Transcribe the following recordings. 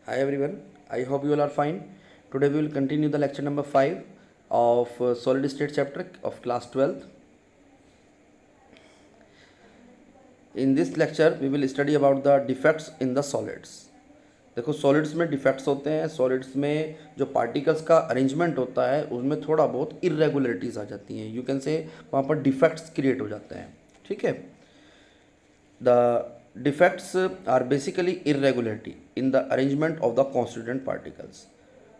Hi everyone, I hope you all are fine. Today we will continue the lecture number 5 of solid state chapter of class 12th. In this lecture we will study about the defects in the solids. देखो solids में defects होते हैं. Solids में जो particles का arrangement होता है उसमें थोड़ा बहुत इरेगुलरिटीज़ आ जाती हैं. यू कैन से वहाँ पर डिफेक्ट्स क्रिएट हो जाते हैं. ठीक है. The defects are basically irregularity in the arrangement of the constituent particles.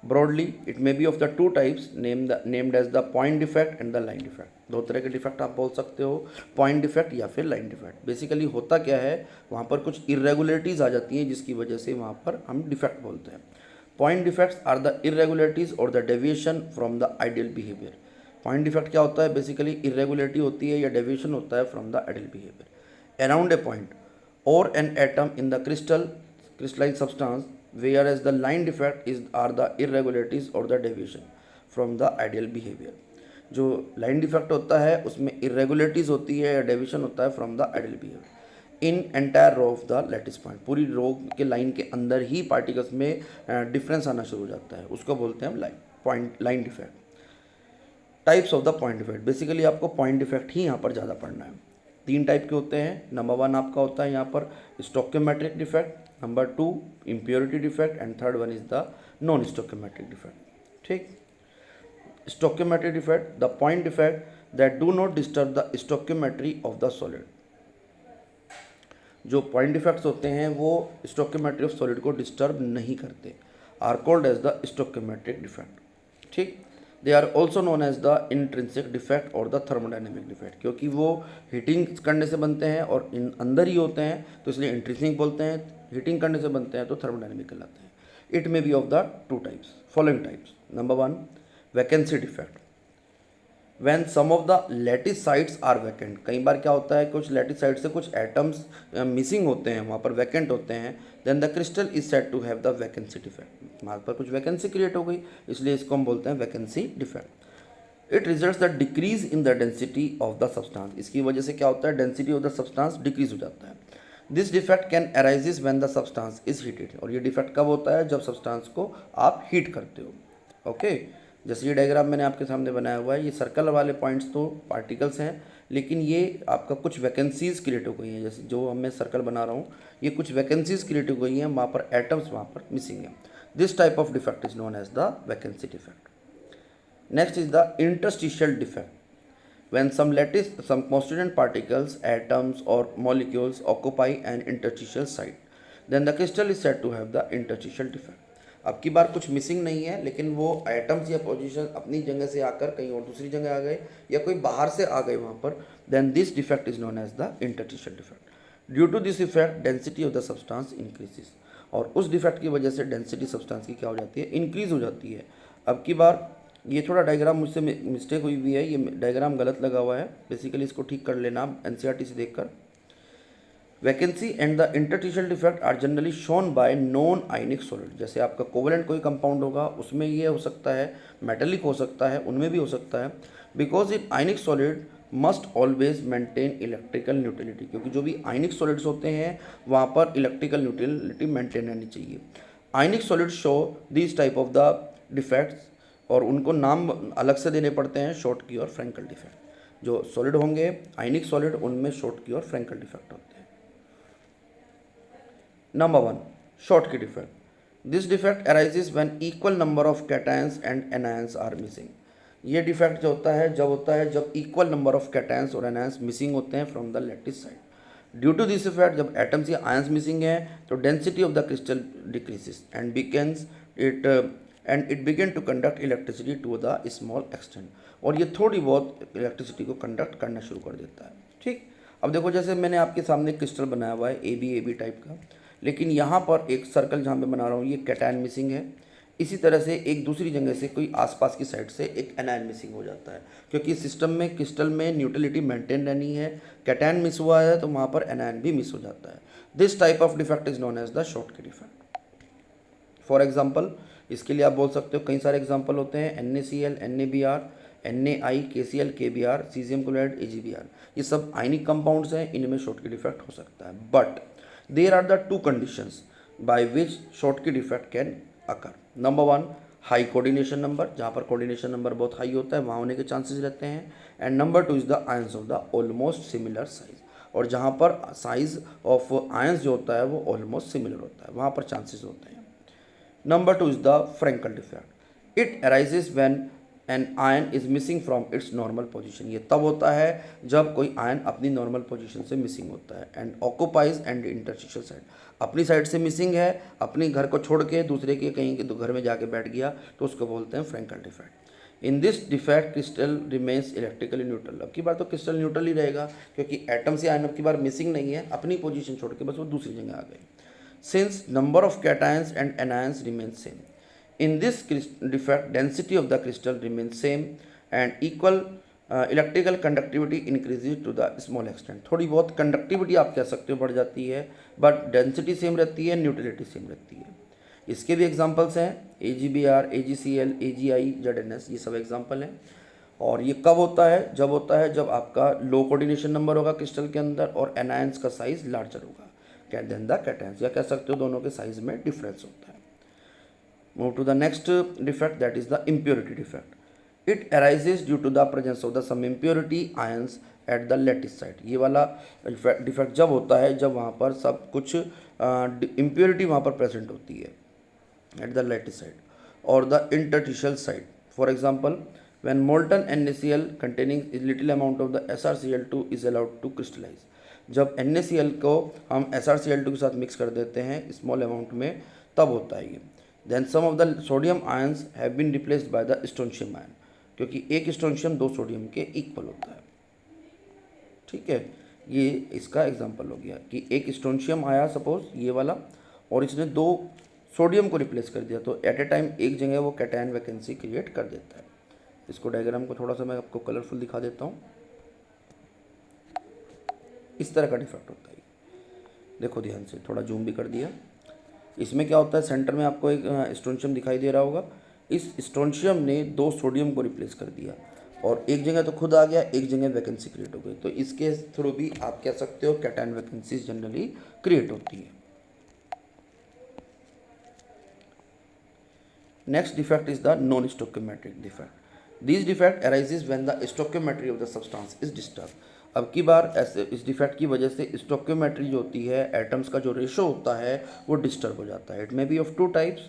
Broadly, it may be of the two types named as the point defect and the line defect. दो तरह के defect आप बोल सकते हो, पॉइंट डिफेक्ट या फिर line defect. Basically होता क्या है, वहाँ पर कुछ इरेगुलरिटीज़ आ जाती हैं जिसकी वजह से वहाँ पर हम डिफेक्ट बोलते हैं. Point defects are the irregularities और the deviation from the ideal behaviour. Point defect क्या होता है, बेसिकली इरेगुलरिटी होती है या डेविएशन होता है from the ideal behaviour around a point or an atom in the crystalline substance, whereas the line defect are the irregularities or the deviation from the ideal behavior. जो line defect होता है उसमें irregularities होती है या deviation होता है from the ideal behaviour in entire row of the lattice point. पूरी रो के लाइन के अंदर ही पार्टिकल्स में डिफरेंस आना शुरू हो जाता है, उसको बोलते हैं हम line defect. Types of the point defect. Basically आपको पॉइंट डिफेक्ट ही यहाँ पर ज़्यादा पढ़ना है. तीन टाइप के होते हैं. नंबर 1 आपका होता है यहाँ पर stoichiometric defect, number 2 impurity defect and third one is the non stoichiometric defect. ठीक. Stoichiometric defect, the point defect that do not disturb the stoichiometry of the solid. जो पॉइंट डिफेक्ट्स होते हैं वो स्टोकियोमेट्री ऑफ सॉलिड को disturb नहीं करते, are called as the stoichiometric defect. ठीक. They are also known as the intrinsic defect और the thermodynamic defect, क्योंकि वो हीटिंग करने से बनते हैं और इन अंदर ही होते हैं तो इसलिए इंट्रिंसिक बोलते हैं. हीटिंग करने से बनते हैं तो थर्मोडाइनमिक कहलाते हैं. It may be of the two types, following types. Number 1 vacancy defect. When some of the lattice sites are vacant. कई बार क्या होता है, कुछ लैटिस साइड से कुछ एटम्स मिसिंग होते हैं, वहाँ पर वैकेंट होते हैं. Then the crystal is said to have the vacancy defect. वहाँ पर कुछ वैकेंसी क्रिएट हो गई, इसलिए इसको हम बोलते हैं vacancy defect. It results the decrease in the density of the substance. इसकी वजह से क्या होता है, density of the substance decrease हो जाता है. This defect can arises when the substance is heated. और ये डिफेक्ट कब होता है, जब सब्सटेंस को आप हीट करते हो. ओके. जैसे ये डायग्राम मैंने आपके सामने बनाया हुआ है, ये सर्कल वाले पॉइंट्स तो पार्टिकल्स हैं, लेकिन ये आपका कुछ वैकेंसीज क्रिएट हो गई हैं. जैसे जो मैं सर्कल बना रहा हूँ, ये कुछ वैकेंसीज क्रिएट हो गई हैं, वहाँ पर एटम्स वहाँ पर मिसिंग हैं. This type of defect is known as the vacancy defect. Next is the interstitial defect. When some constituent particles, atoms or molecules occupy an interstitial site, then the crystal is said to have the interstitial defect. अब की बार कुछ missing नहीं है, लेकिन वो atoms या position अपनी जगह से आकर कहीं और दूसरी जगह आ गए या कोई बाहर से आ गए वहाँ पर, then this defect is known as the interstitial defect. Due to this effect density of the substance increases. और उस डिफेक्ट की वजह से डेंसिटी सब्सटेंस की क्या हो जाती है, इंक्रीज हो जाती है. अब की बार ये थोड़ा डायग्राम मुझसे मिस्टेक हुई हुई है, ये डायग्राम गलत लगा हुआ है. बेसिकली इसको ठीक कर लेना एनसीईआरटी से देखकर. Vacancy and the interstitial defect are generally shown by non ionic solid. जैसे आपका कोवेलेंट कोई कंपाउंड होगा उसमें ये हो सकता है, मेटेलिक हो सकता है, उनमें भी हो सकता है. Because in ionic solid must always maintain electrical neutrality. क्योंकि जो भी आयनिक सॉलिड्स होते हैं वहाँ पर इलेक्ट्रिकल न्यूट्रलिटी मेंटेन रहनी चाहिए. आयनिक solid show this type of the defects, और उनको नाम अलग से देने पड़ते हैं, शॉर्ट की और फ्रैंकल डिफेक्ट. जो सॉलिड होंगे आयनिक सॉलिड, उनमें शॉर्ट की और फ्रैंकल डिफेक्ट होते हैं. Number 1 Schottky defect. This defect arises when equal number of cations and anions are missing. ये डिफेक्ट जो होता है जब इक्वल नंबर ऑफ कैटायंस और एनायंस मिसिंग होते हैं from the lattice site. Due to this effect जब atoms या आयंस मिसिंग है तो density of the crystal decreases and it began to conduct electricity to the small extent. और ये थोड़ी बहुत इलेक्ट्रिसिटी को कंडक्ट करना शुरू कर देता है. ठीक. अब देखो जैसे मैंने आपके सामने क्रिस्टल बनाया हुआ है ए बी टाइप का, लेकिन यहाँ पर एक सर्कल जहाँ पे बना रहा हूँ ये कैटायन मिसिंग है. इसी तरह से एक दूसरी जगह से कोई आसपास की साइड से एक एनायन मिसिंग हो जाता है, क्योंकि सिस्टम में क्रिस्टल में न्यूट्रलिटी मेंटेन रहनी है. कैटायन मिस हुआ है तो वहाँ पर एनायन भी मिस हो जाता है. This type of defect is known as the Schottky defect. For example, इसके लिए आप बोल सकते हो, कई सारे एग्जाम्पल होते हैं, NaCl, NaBr, Na, KCl, KBr, caesium chloride, AgBr. ये सब आयनिक कंपाउंड्स हैं, इनमें शॉर्ट की डिफेक्ट हो सकता है. But there are the two conditions. By which Schottky defect can occur. Number 1 high coordination number, जहाँ पर कोऑर्डिनेशन नंबर बहुत हाई होता है वहाँ होने के चांसेस रहते हैं। And number 2 is the ions of the almost similar size, और जहाँ पर साइज ऑफ आयंस जो होता है वो ऑलमोस्ट सिमिलर होता है वहाँ पर चांसेस होते हैं। Number 2 is the Frenkel defect. It arises when an ion is missing from its normal position. ये तब होता है जब कोई आयन अपनी नॉर्मल पोजीशन से मिसिंग होता है। And occupies and interstitial side, अपनी साइड से मिसिंग है, अपनी घर को छोड़ के दूसरे के कहीं के घर में जाके बैठ गया तो उसको बोलते हैं Frenkel defect. In this defect crystal remains electrically neutral. अब की बार तो क्रिस्टल न्यूट्रल ही रहेगा क्योंकि एटम से आयन अब की बार मिसिंग नहीं है, अपनी पोजीशन छोड़ के बस वो दूसरी जगह आ गए। Since number of cations and anions remains same, in this defect density of the crystal remains same and equal electrical conductivity increases to the small extent। थोड़ी बहुत कंडक्टिविटी आप कह सकते हो बढ़ जाती है, बट डेंसिटी सेम रहती है, न्यूट्रलिटी सेम रहती है। इसके भी एग्जांपल्स हैं AgBr, AgCl, AgI, ZnS, ये सब एग्जांपल हैं। और ये कब होता है? जब होता है जब आपका लो कोऑर्डिनेशन नंबर होगा क्रिस्टल के अंदर और एनायंस का साइज लार्जर होगा देन द कैटायंस, या कह सकते हो दोनों के साइज में डिफरेंस होता है। Move to the next defect, that is the impurity defect. It arises due to the presence of the some impurity ions at the lattice site. ये वाला डिफेक्ट जब होता है जब वहाँ पर सब कुछ इम्प्योरिटी वहाँ पर प्रेजेंट होती है एट द लैटिस साइड और the interstitial side. For example when molten NaCl containing little amount of the SrCl2 is allowed to crystallize। जब NaCl को हम SrCl2 के साथ मिक्स कर देते हैं स्मॉल अमाउंट में तब होता है ये। Then some of the sodium ions have been replaced by the strontium ion, क्योंकि एक स्ट्रोंशियम 2 सोडियम के इक्वल होता है। ठीक है, ये इसका एग्जांपल हो गया कि एक स्ट्रोंशियम आया सपोज ये वाला और इसने 2 सोडियम को रिप्लेस कर दिया, तो एट ए टाइम एक जगह वो कैटायन वैकेंसी क्रिएट कर देता है। इसको डायग्राम को थोड़ा सा मैं आपको कलरफुल दिखा देता हूँ। इस तरह का डिफेक्ट होता है, देखो ध्यान से, थोड़ा जूम भी कर दिया। इसमें क्या होता है, सेंटर में आपको एक स्ट्रोंशियम दिखाई दे रहा होगा। इस स्ट्रोंशियम ने 2 सोडियम को रिप्लेस कर दिया और एक जगह तो खुद आ गया, एक जगह वैकेंसी क्रिएट हो गई। तो इसके थ्रू भी आप कह सकते हो कैटायन वैकेंसी जनरली क्रिएट होती है। Next defect is the non stoichiometric defect. This defect arises when the stoichiometry of the substance is disturb. अब की बार ऐसे इस डिफेक्ट की वजह से स्टोइकियोमेट्री जो होती है, एटम्स का जो रेशो होता है वो डिस्टर्ब हो जाता है। It may be of 2 types,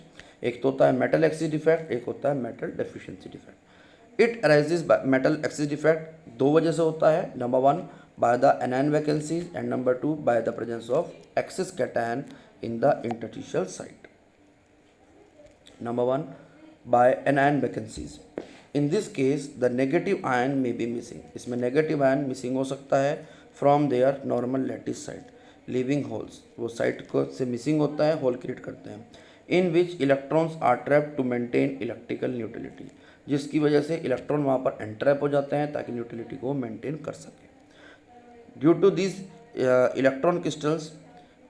एक तो होता है मेटल एक्सिस डिफेक्ट, एक होता है metal deficiency defect. It arises by metal excess defect 2 वजह से होता है। Number 1 by the anion vacancies and number 2 by the presence of axis cation in the interstitial site. Number 1 by anion vacancies। In this case the negative ion may be missing। इसमें negative ion missing हो सकता है from there normal lattice site living holes. वो site को से missing होता है, hole create करते हैं। In which electrons are trapped to maintain electrical neutrality, जिसकी वजह से इलेक्ट्रॉन वहाँ पर एंट्रैप हो जाते हैं ताकि न्यूट्रलिटी को मेंटेन कर सके। Due to this electron crystals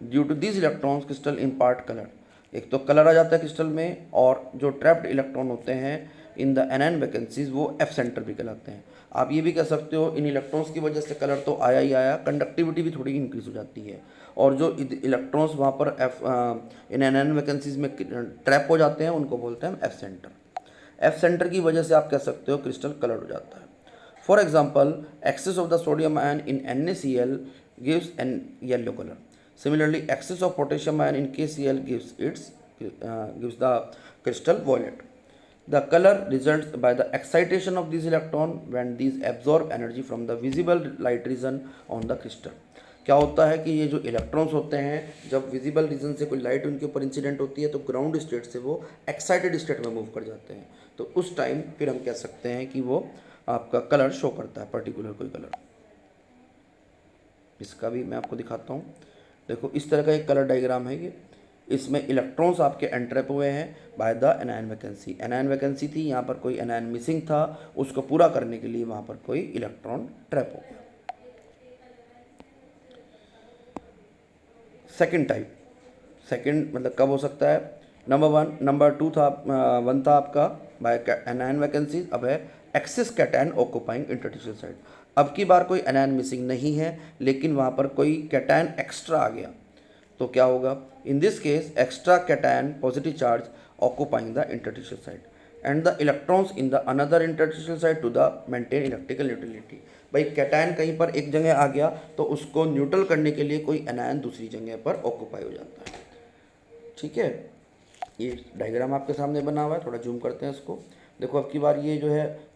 crystal impart colour. एक तो कलर आ जाता है क्रिस्टल में, और जो ट्रैप्ड इलेक्ट्रॉन होते हैं इन द एनायन वैकेंसीज वो एफ सेंटर भी कहलाते हैं। आप ये भी कह सकते हो इन इलेक्ट्रॉन्स की वजह से कलर तो आया ही आया, कंडक्टिविटी भी थोड़ी इंक्रीज हो जाती है, और जो इलेक्ट्रॉन्स वहाँ पर इन एनायन वैकेंसीज में ट्रैप हो जाते हैं उनको बोलते हैं हम एफ सेंटर। एफ सेंटर की वजह से आप कह सकते हो क्रिस्टल कलर हो जाता है। For example excess of the sodium ion in NaCl gives an yellow colour. Similarly, excess of potassium ion in KCl gives the crystal violet. The color results by the excitation of these electron when these absorb energy from the visible light region on the crystal। क्या होता है कि ये जो electrons होते हैं जब visible region से कोई लाइट उनके ऊपर इंसिडेंट होती है तो ग्राउंड स्टेट से वो एक्साइटेड स्टेट में मूव कर जाते हैं, तो उस टाइम फिर हम कह सकते हैं कि वो आपका कलर शो करता है, पर्टिकुलर कोई कलर। इसका भी मैं आपको दिखाता हूँ। देखो इस तरह का एक कलर डायग्राम है ये। इसमें इलेक्ट्रॉन्स आपके एंट्रैप हुए हैं by the anion vacancy. Anion vacancy थी, यहाँ पर कोई एनायन मिसिंग था, उसको पूरा करने के लिए वहाँ पर कोई इलेक्ट्रॉन ट्रैप हो गया। सेकंड टाइप, सेकंड मतलब कब हो सकता है, नंबर 2 था 1 था आपका बाय एनायन वैकेंसी, अब है axis cation occupying interstitial side. अब की बार कोई एनायन मिसिंग नहीं है, लेकिन वहाँ पर कोई कैटायन एक्स्ट्रा आ गया, तो क्या होगा, in this case extra cation positive charge occupying the interstitial side and the electrons in the another interstitial side to the maintain electrical neutrality. भाई कैटायन कहीं पर एक जगह आ गया तो उसको न्यूट्रल करने के लिए कोई एनायन दूसरी जगह पर ऑक्यूपाई हो जाता है। ठीक है, ये डायग्राम आपके सामने बना हुआ है, थोड़ा जूम करते हैं इसको। देखो अब की बार ये जो है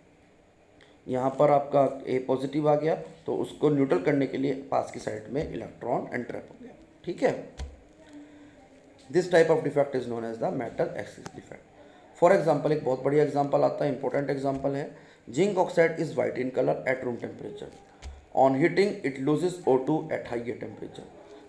यहाँ पर आपका ए पॉजिटिव आ गया तो उसको न्यूट्रल करने के लिए पास की साइड में इलेक्ट्रॉन एंट्रैप हो गया। ठीक है, this type of defect is known as the metal excess defect. For example, एक बहुत बढ़िया एग्जाम्पल आता है, इंपॉर्टेंट एग्जाम्पल है, zinc oxide is white in colour at room temperature, on heating it loses O2 at higher temperature.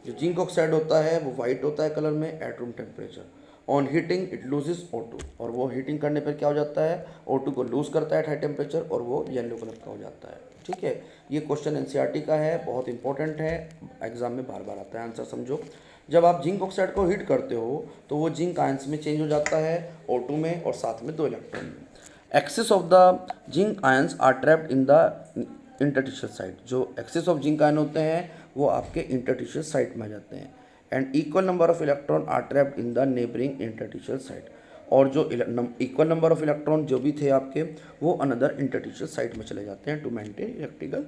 जो zinc oxide होता है वो वाइट होता है कलर में at room temperature, on heating it loses O2, और वो हीटिंग करने पर क्या हो जाता है, O2 को लूज करता है एट हाई टेम्परेचर और वो येलो कलर का हो जाता है। ठीक है, ये क्वेश्चन एनसीईआरटी का है, बहुत इंपॉर्टेंट है, एग्जाम में बार बार आता है, आंसर समझो। जब आप जिंक ऑक्साइड को हीट करते हो तो वो जिंक आयंस में चेंज हो जाता है O2 में और साथ में 2 इलेक्ट्रॉन में। Excess of the zinc ions are trapped in the interstitial side. जो एक्सेस ऑफ जिंक आयन होते हैं वो आपके इंटरस्टिशियल साइड में आ जाते हैं, and equal number of electron are trapped in the neighbouring interstitial side. और जो इक्वल नंबर ऑफ इलेक्ट्रॉन जो भी थे आपके वो अनदर इंटरस्टिशियल साइड में चले जाते हैं to maintain electrical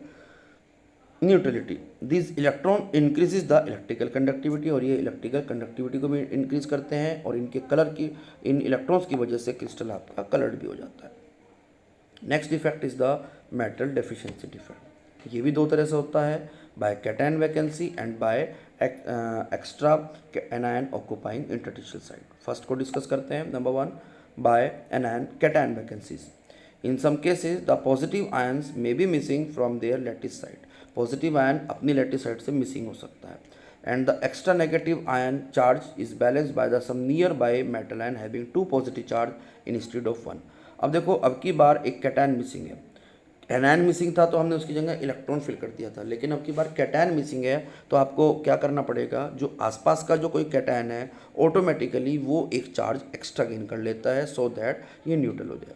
neutrality. This electron increases the electrical conductivity, और ये इलेक्ट्रिकल कंडक्टिविटी को भी इंक्रीज करते हैं, और इनके कलर की, इन इलेक्ट्रॉन्स की वजह से क्रिस्टल आपका कलर्ड भी हो जाता है। Next defect is the metal deficiency defect. ये भी 2 तरह से होता है, by cation vacancy and by extra anion occupying interstitial side. First को डिस्कस करते हैं, number 1, by anion cation vacancies. In some cases the positive ions may be missing from their lattice side. Positive ion अपनी lattice side से missing हो सकता है, and the extra negative ion charge is balanced bye the some nearby metal ion having 2 positive charge instead of 1। अब देखो अब की बार एक कैटायन मिसिंग है, एनायन मिसिंग था तो हमने उसकी जगह इलेक्ट्रॉन फिल कर दिया था, लेकिन अब की बार कैटायन मिसिंग है तो आपको क्या करना पड़ेगा, जो आसपास का जो कोई कैटायन है ऑटोमेटिकली वो एक चार्ज एक्स्ट्रा गेन कर लेता है सो दैट ये न्यूट्रल हो जाए।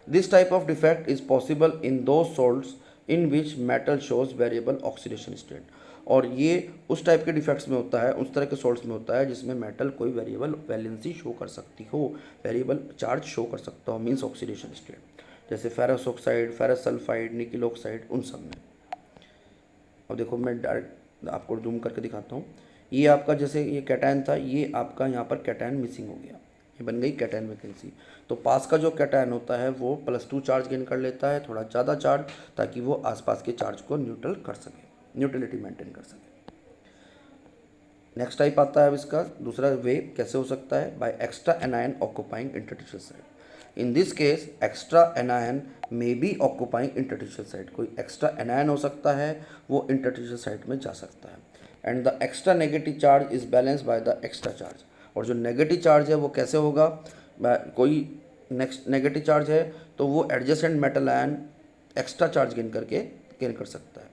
This type of defect is possible in the salts in which metal shows variable oxidation state. और ये उस टाइप के डिफेक्ट्स में होता है, उस तरह के सॉल्ट्स में होता है जिसमें मेटल कोई वेरिएबल वैलेंसी शो कर सकती हो, वेरिएबल चार्ज शो कर सकता हो, मीन्स ऑक्सीडेशन स्टेट, जैसे फेरस ऑक्साइड, फेरस सल्फाइड, निकल ऑक्साइड, उन सब में। अब देखो मैं डायरेक्ट आपको जूम करके दिखाता हूँ, ये आपका जैसे ये कैटायन था, ये आपका यहाँ पर कैटायन मिसिंग हो गया, ये बन गई कैटायन वैकेंसी। तो पास का जो कैटायन होता है वो +2 चार्ज गेन कर लेता है, थोड़ा ज़्यादा चार्ज, ताकि वो आसपास के चार्ज को न्यूट्रल कर सके, न्यूट्रलिटी मेंटेन कर सके। नेक्स्ट टाइप आता है अब इसका दूसरा वे कैसे हो सकता है, by extra anion occupying interstitial side. In this case extra anion may be occupying interstitial side. कोई एक्स्ट्रा एनायन हो सकता है वो इंटरस्टिशियल साइड में जा सकता है, and the extra negative charge is balance by the extra charge. और जो नेगेटिव चार्ज है वो कैसे होगा, कोई नेक्स्ट नेगेटिव चार्ज है तो वो adjacent metal ion extra charge gain कर सकता है,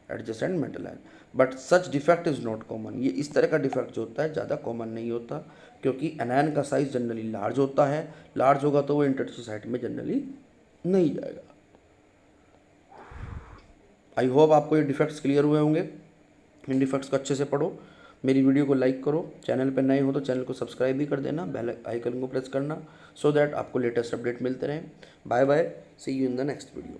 adjacent metal ion. But such defect is not common. ये इस तरह का डिफेक्ट जो होता है ज़्यादा कॉमन नहीं होता, क्योंकि एनायन का साइज जनरली लार्ज होता है, लार्ज होगा तो वो इंटरस्टिशियल साइड में जनरली नहीं जाएगा। आई होप आपको ये डिफेक्ट्स क्लियर हुए होंगे। इन डिफेक्ट्स को अच्छे से पढ़ो, मेरी वीडियो को लाइक करो, चैनल पर नए हो तो चैनल को सब्सक्राइब भी कर देना, बेल आइकन को प्रेस करना, सो दैट आपको लेटेस्ट अपडेट मिलते रहें। Bye bye, see you in the next video.